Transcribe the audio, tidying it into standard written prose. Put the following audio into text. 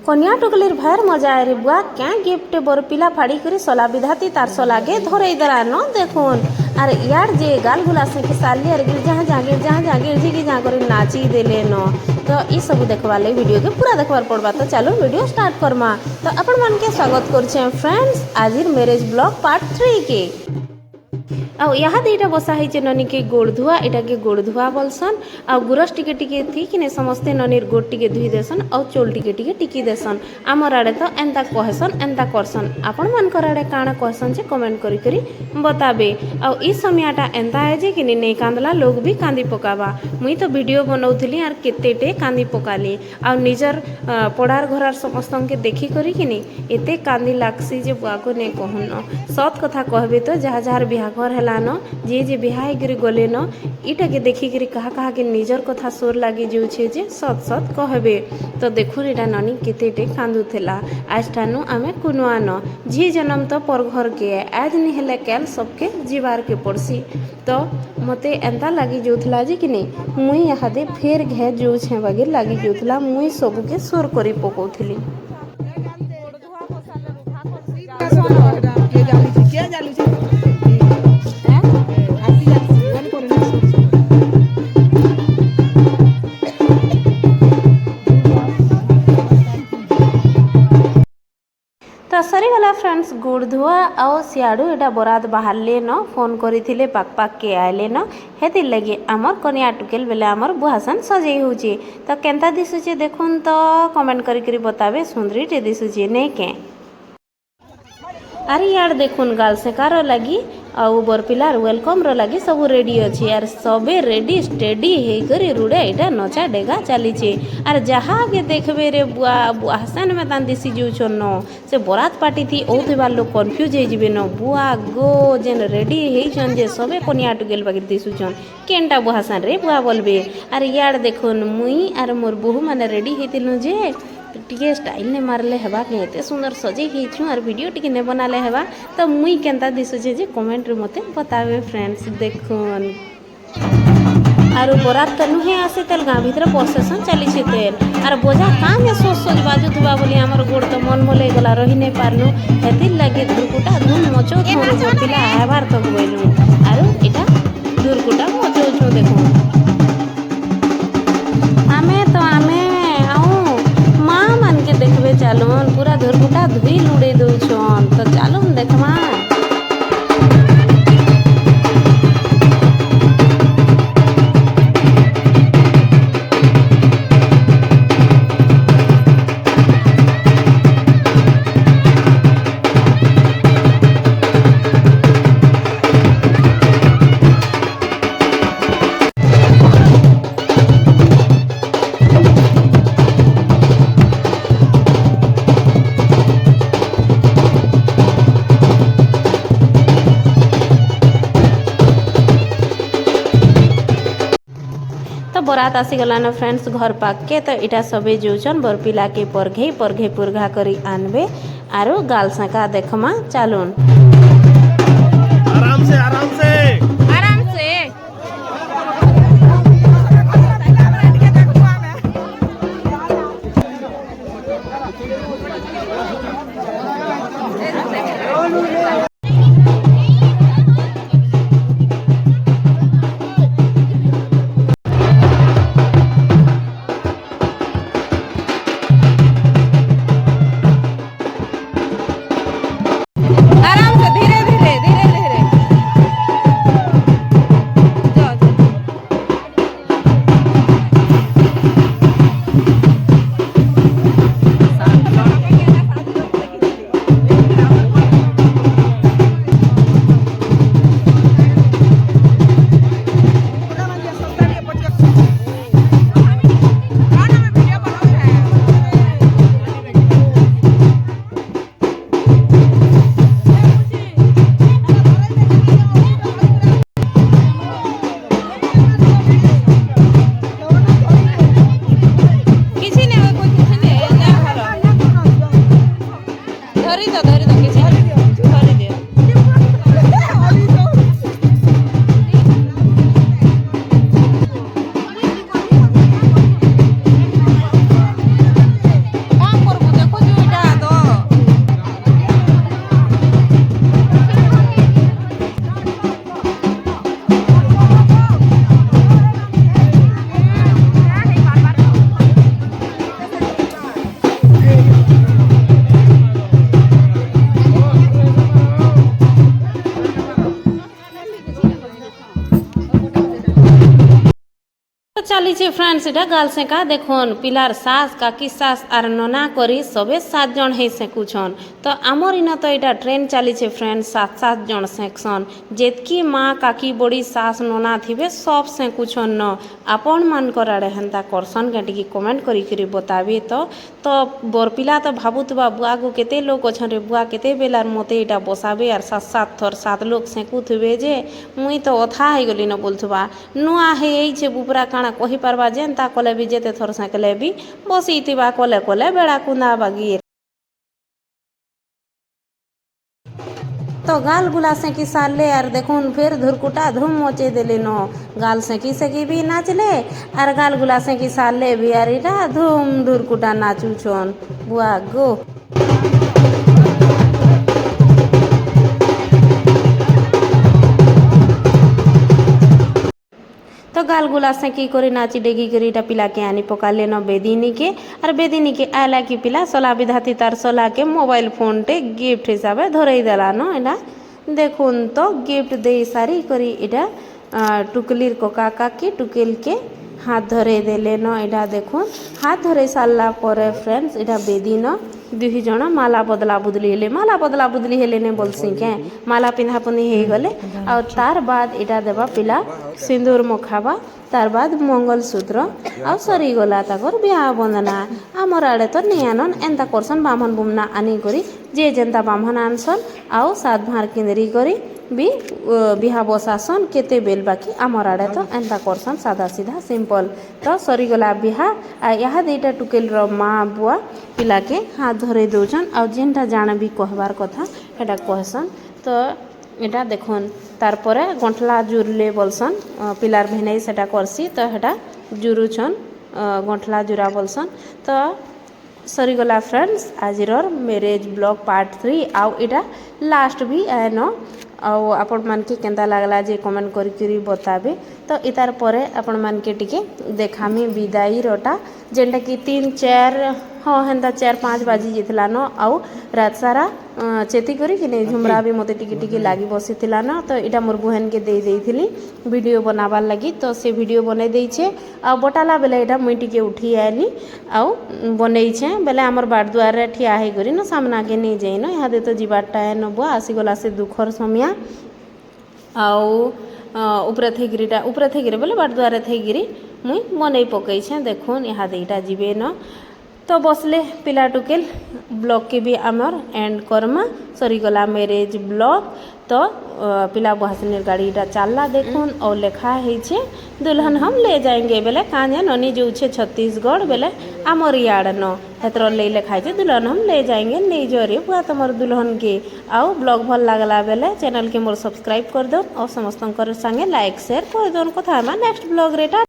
कन्या टुकलिर भैर मजा रे बुआ क्या गिफ्ट बर पिला फाड़ी कर सला विधाती तार सलागे धरे दरा न देखुन आर यार जे गाल गुला से कि साली आर गिर जहाँ जहाँ गिर जी जहाँ कर नाची देले न तो ये सब देखवा ले वीडियो के पूरा देखबार पड़वा। तो चलो वीडियो स्टार्ट करमा। तो अपन मन के स्वागत कर फ्रेंड्स आज मैरिज ब्लॉग पार्ट 3 के। आउ यहाँ दुईटा बसा है ननी के गोड़ धुआ एटा के गोड़ धुआ बोलसन आ गुरस टिके टिके थी कि समस्ते ननीर गोड़ टिके धुई देसन और चोल टिके टिके टिकी देसन। आमर आड़े तो एंता कहसन एंता करसन आपण मानकर आड़े काଣା कहसन जे कमेंट करी करी बताबे। आउ ई समयटा एंता है जे कि नहीं कांदला लोग भी कांदी पकावा। मुई तो वीडियो बनाउथली आर केतेटे कांदी पकाली आ निजर पड़ार घरार समस्त के देखी करी कि नहीं एते कांदी लागसी जे बुआ को नहीं कहन सत कथा कहबे तो जहाँ जहाँ बिहाघर है न जे बिहाई गिरी गले न इटा के देखी गिरी कहा के निजर कथा सोर लगी जो छे जे सत सत कहबे। तो देखुन एटा ननी केतेटे कांदुथेला आज ठानु आमे कुनुआ न झी जन्म तो पर घर के आज नहीं हेले कैल सबके जीवार के पड़सी। तो मते एंता लगी जोथला जे कि नहीं मुई यादे फेर घे जो छे वगे लगी जोथला मुई सब के सोर करी पकोथली। तो सरीगला फ्रेंड्स गोड़ धुआ और सियाड़ू एटा बरात बाहर ले न फोन करी पाक पाक के आए न हेतिर लगे आमर कन्या टुकेल बेले आमर बुहासन सजे होची। तो केंता दिशुचे देखुन तो कमेंट करी बताबे सुंदरीटे दिशुचे नहीं के। अरे यार देखुन गाल से कार लगी आउ बरपिलार वेलकम रो लगी सब रेडी अच्छी यार सबे रेडी स्टेडी हे करी रुड़े इटा नचा डेगा चली आर जहाँ के देखबे रे बुआ बुआसन में तान दिसी जो न से बरात पार्टी थी ओथबार लोग कन्फ्यूज हो जबे न बुआ गो जेन रेडी हेछन जे सबे कन्या टुकेल बाकी दिसुछन केनटा बुहासन रे बुआ बोलबे। अरे यार देखुन मुई आर मोर बहु माने रेडी हेतिलु जे टिके स्टाइल ने मारले हेबा के एते सुंदर सजे हेछु और वीडियो टिके ने बनाले हेबा। तो मुई केनता दिसुचे जे कमेंट रे मते बतावे फ्रेंड्स देखुन। आरो बरात त नुहे आसे तेल गाँ भीतर प्रोसेसन चली छे तेल आर बोझा काम में सोच बाजू थुबा बोली हमर गोड़ तो मन मोले गला रही नहीं पारनु हेतिर लगे दुर्कुटा धुन मचो थोरो गोतिला आबार तक बोलनु आरो एटा दुर्कुटा मचो छो देखो आमे देखबे चालून पूरा धुरकुटा धुई लुड़े दउछन। तो चालून देखमा। बरात आसीगला न फ्रेंड्स घर पाक के। तो इटा सबे जोचन बरपिला के परघे पुरघा करी आनबे आरो गाल साका देखमा चालून आराम से হয়েছে ফ্রেন্ডস এটা গাল সেকা দেখুন পিলার শাস কাকি শাস আর ননা করি সবে 7 জন হয়ে সেকুছন তো আমার ইন তো এটা ট্রেন চালিছে ফ্রেন্ডস 7 জন সেকশন যেতকি মা কাকি বড়ি শাস ননা থিবে সব সেকুছন ন আপন মানকর আড়ে হেন্তা করসন কে কমেন্ট করি বতাবি তো বরপিলা তো ভাবুথবা বুয়াগু কেতে লোক অছন রে বুয়া কেতে বেলার মতে এটা বসাবে আর 7 থর 7 লোক সেকুথবে যে মুই তো অথা হয়ে গলি ন বলথবা নুয়া ହେଇছে ବୁପୁରା କାଣା କହିପାରବା ଯେନ୍ତା କଲେ ବି ଯେତେ ଥର ସାକଲେ ବି ବସିଥିବା କଲେ କଲେ ବେଳା କୁନ୍ଦା ବାଗି तो गाल गुला सेकी साले यार देखून फिर धुरकुटा धूम मचे दिले नो गाल सेकी भी नाचले और गाल गुला सेकी साले भी यार इरा धूम धुरकुटा नाचू छोन बुआ गो तो गाल गुला से की करी नाची डेगी करी इटा पिला के आनी पकाले न बेदिनी के आला की पिला सोला विधाती तार सोला के मोबाइल फोन टे गिफ्ट हिसाबे धरई देला न इना देखुन तो गिफ्ट दे सारी करी इटा टुकलिर को काका के टुकिल के हाथ धरे देले न इटा देखुन हाथ धरे सारला परे फ्रेंड्स इटा बेदिन दुही जण माला बदला बुदली हेले ने बोलसी के माला पिंधा पुनी हे गले और तार बाद इटा देबा पिला सिंदूर मुखाबा तार बाद मंगल सूत्र और सरी गला ताकर बियाह बंदना आमर आड़े तो नियानन एंता करसन बामन बुमना आनी करी जे जेंता बामन आनसन आउ सात भार किंदरी करी भी बिहा बसासन केते बेल बाकी आमर आड़े तो एंता करसन सादा सीधा सिंपल तो सरी गला बिहा आ यहा देटा टुकेल रो माँ बुआ पिला के हाथ धरे दौन आ जेनटा जान भी कहबार कथा हेटा कहसन तो এটা দেখুন তারপরে গঁঠলা জুরলে বলসন পিলার ভেনাই সেটা করছি তো হেটা জুরুছন গঁঠলা জুরা বলসন তো সরিগলা ফ্রেন্ডস আজিরর ম্যারেজ ব্লগ পার্ট 3 আউ এটা লাস্ট भी आएन आउ आपण मान के केंदा लागला जे कमेंट करी बताबे तो इतार परे आपण मान के टिके देखामी विदाई रोटा जेंटा कि 3-4 हाँ हेन्ता 4-5 बाजी जाता न आउ रात सारा चेती करी कि नहीं झुमरा भी मते टिके लगी बसी न तो इटा मोर बहन के दे देइथिली वीडियो बनाबार लगी तो से वीडियो बनै देइछे आ बटाला बेले इटा मुई टिके उठी आनी आउ बनैछे बेले हमर बाट द्वार रे ठिया हे करी न सामना के नहीं जाई न यहाँ दे तो जीवाटा न बुआ आसी गला से दुखर समिया आउ उपरे थेगिरी बोले बाट द्वार थेगिरी मुई बनै पकईछे देखुन यहाँ दे इटा जीवे न तो बसले पिला टुकेल ब्लॉग के भी आमर एंड करमा सरीगला मैरेज ब्लॉग तो पिला बहासनीर गाड़ी चलला देखुन और लेखा है दुल्हन हम ले जाएंगे बेले काने ननी जो छत्तीसगढ़ बेले आमर याड न हेतर ले लेखा है दुल्हन हम ले जाएंगे नहीं जोरे बुआ तुमर दुल्हन के आउ ब्लॉग भल लगला बेले चैनल के मोर सब्सक्राइब कर दो और समस्त संगे लाइक शेयर कर दो कथा नेक्स्ट ब्लॉग रेटा।